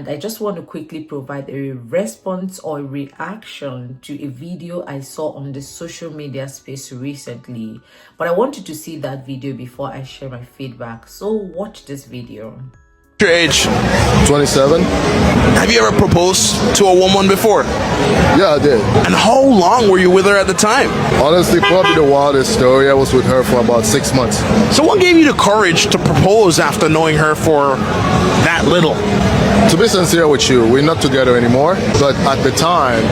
And I just want to quickly provide a response or reaction to a video I saw on the social media space recently. But I want you to see that video before I share my feedback. So watch this video. Your age? 27. Have you ever proposed to a woman before? Yeah, I did. And how long were you with her at the time? Honestly, probably the wildest story. I was with her for about 6 months. So what gave you the courage to propose after knowing her for that little? To be sincere with you, we're not together anymore, but at the time,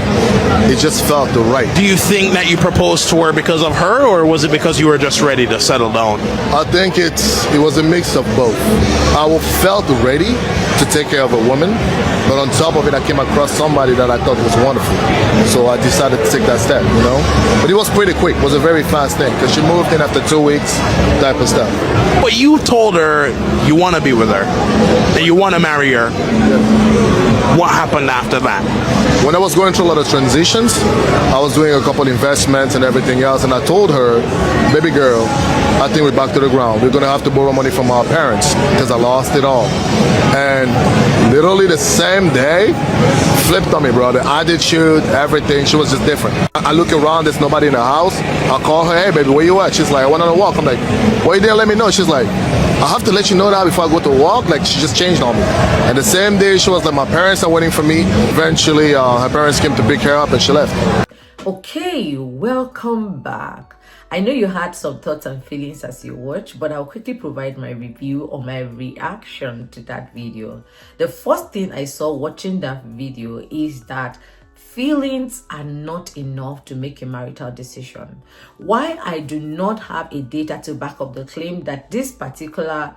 it just felt the right. Do you think that you proposed to her because of her, or was it because you were just ready to settle down? I think it was a mix of both. I felt ready to take care of a woman, but on top of it, I came across somebody that I thought was wonderful. So I decided to take that step, you know? But it was pretty quick. It was a very fast thing, because she moved in after 2 weeks, type of stuff. But you told her you want to be with her, and you want to marry her. What happened after that? When I was going through a lot of transitions, I was doing a couple investments and everything else, and I told her, baby girl, I think we're back to the ground. We're going to have to borrow money from our parents because I lost it all. And literally the same day, flipped on me, brother. Attitude, everything. She was just different. I look around, there's nobody in the house. I call her, hey, baby, where you at? She's like, I went on a walk. I'm like, why you didn't let me know? She's like, I have to let you know that before I go to walk. Like, she just changed on me. And the same day, she was like, my parents are waiting for me. Eventually, her parents came to pick her up and she left. Okay, welcome back. I know you had some thoughts and feelings as you watch, but I'll quickly provide my review or my reaction to that video. The first thing I saw watching that video is that feelings are not enough to make a marital decision. Why I do not have a data to back up the claim that this particular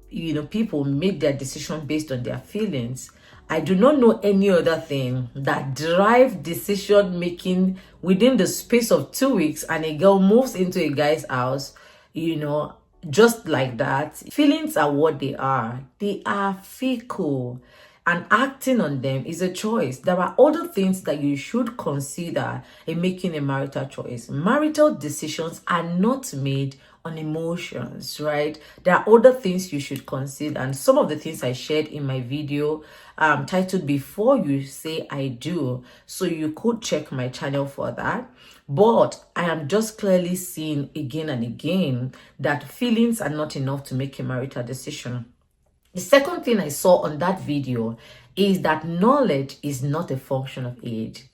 people make their decision based on their feelings, I do not know any other thing that drive decision making within the space of 2 weeks, and a girl moves into a guy's house, just like that. Feelings are what they are. They are fickle, and acting on them is a choice. There are other things that you should consider in making a marital choice. Marital decisions are not made on emotions, right? There are other things you should consider, and some of the things I shared in my video titled Before You Say I Do, so you could check my channel for that. But I am just clearly seeing again and again that feelings are not enough to make a marital decision. The second thing I saw on that video is that knowledge is not a function of age.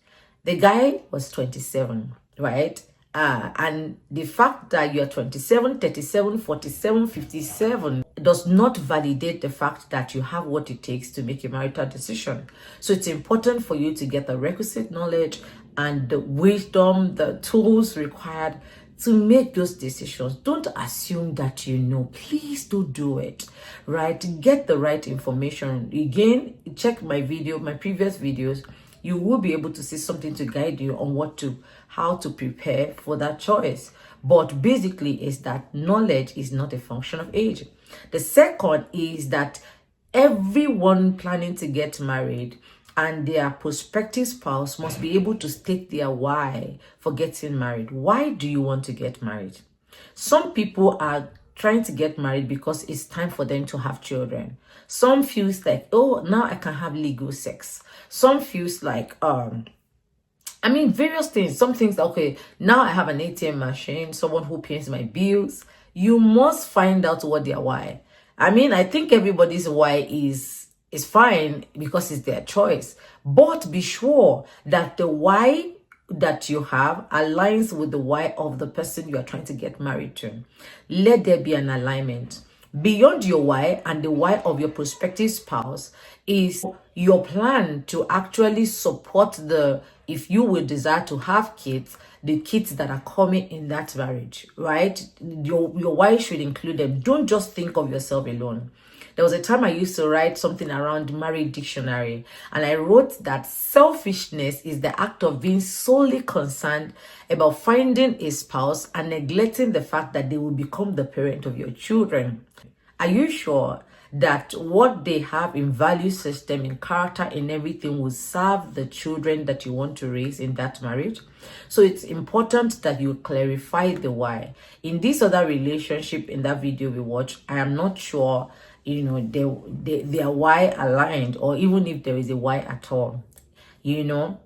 The guy was 27, right? And the fact that you're 27, 37, 47, 57 does not validate the fact that you have what it takes to make a marital decision. So it's important for you to get the requisite knowledge and the wisdom, the tools required to make those decisions. Don't assume that you know. Please don't do it, right? Get the right information. Again, check my previous videos. You will be able to see something to guide you on how to prepare for that choice. But basically is that knowledge is not a function of age. The second is that everyone planning to get married and their prospective spouse must be able to state their why for getting married. Why do you want to get married? Some people are trying to get married because it's time for them to have children. Some feels like, oh, now I can have legal sex. Some feels like, various things. Some things, okay, now I have an ATM machine, someone who pays my bills. You must find out what their why. I think everybody's why is fine because it's their choice. But be sure that the why that you have aligns with the why of the person you are trying to get married to. Let there be an alignment. Beyond your why and the why of your prospective spouse is your plan to actually support if you will desire to have kids, the kids that are coming in that marriage, right? Your why should include them. Don't just think of yourself alone. There was a time I used to write something around marriage dictionary, and I wrote that selfishness is the act of being solely concerned about finding a spouse and neglecting the fact that they will become the parent of your children. Are you sure that what they have in value system, in character, in everything will serve the children that you want to raise in that marriage? So it's important that you clarify the why. In this other relationship, in that video we watched, I am not sure you know, they are Y aligned, or even if there is a Y at all, you know.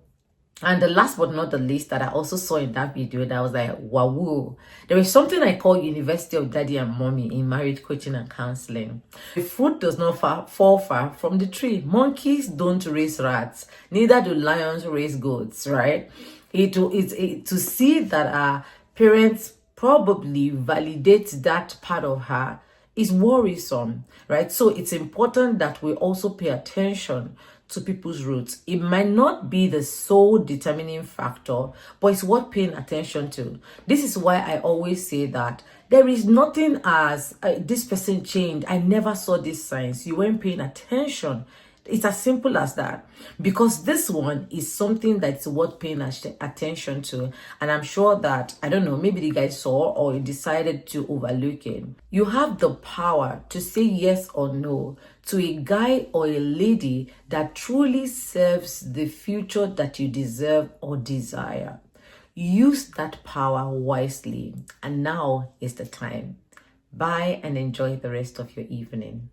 And the last but not the least that I also saw in that video that was like, wow, there is something I call University of Daddy and Mommy in marriage coaching and counseling. The fruit does not fall far from the tree. Monkeys don't raise rats, neither do lions raise goats, right? To see that our parents probably validate that part of her is worrisome, right? So it's important that we also pay attention to people's roots. It might not be the sole determining factor, but it's worth paying attention to. This is why I always say that there is nothing as this person changed, I never saw these signs, you weren't paying attention. It's as simple as that, because this one is something that's worth paying attention to. And I'm sure that, I don't know, maybe the guy saw or decided to overlook it. You have the power to say yes or no to a guy or a lady that truly serves the future that you deserve or desire. Use that power wisely. And now is the time. Bye and enjoy the rest of your evening.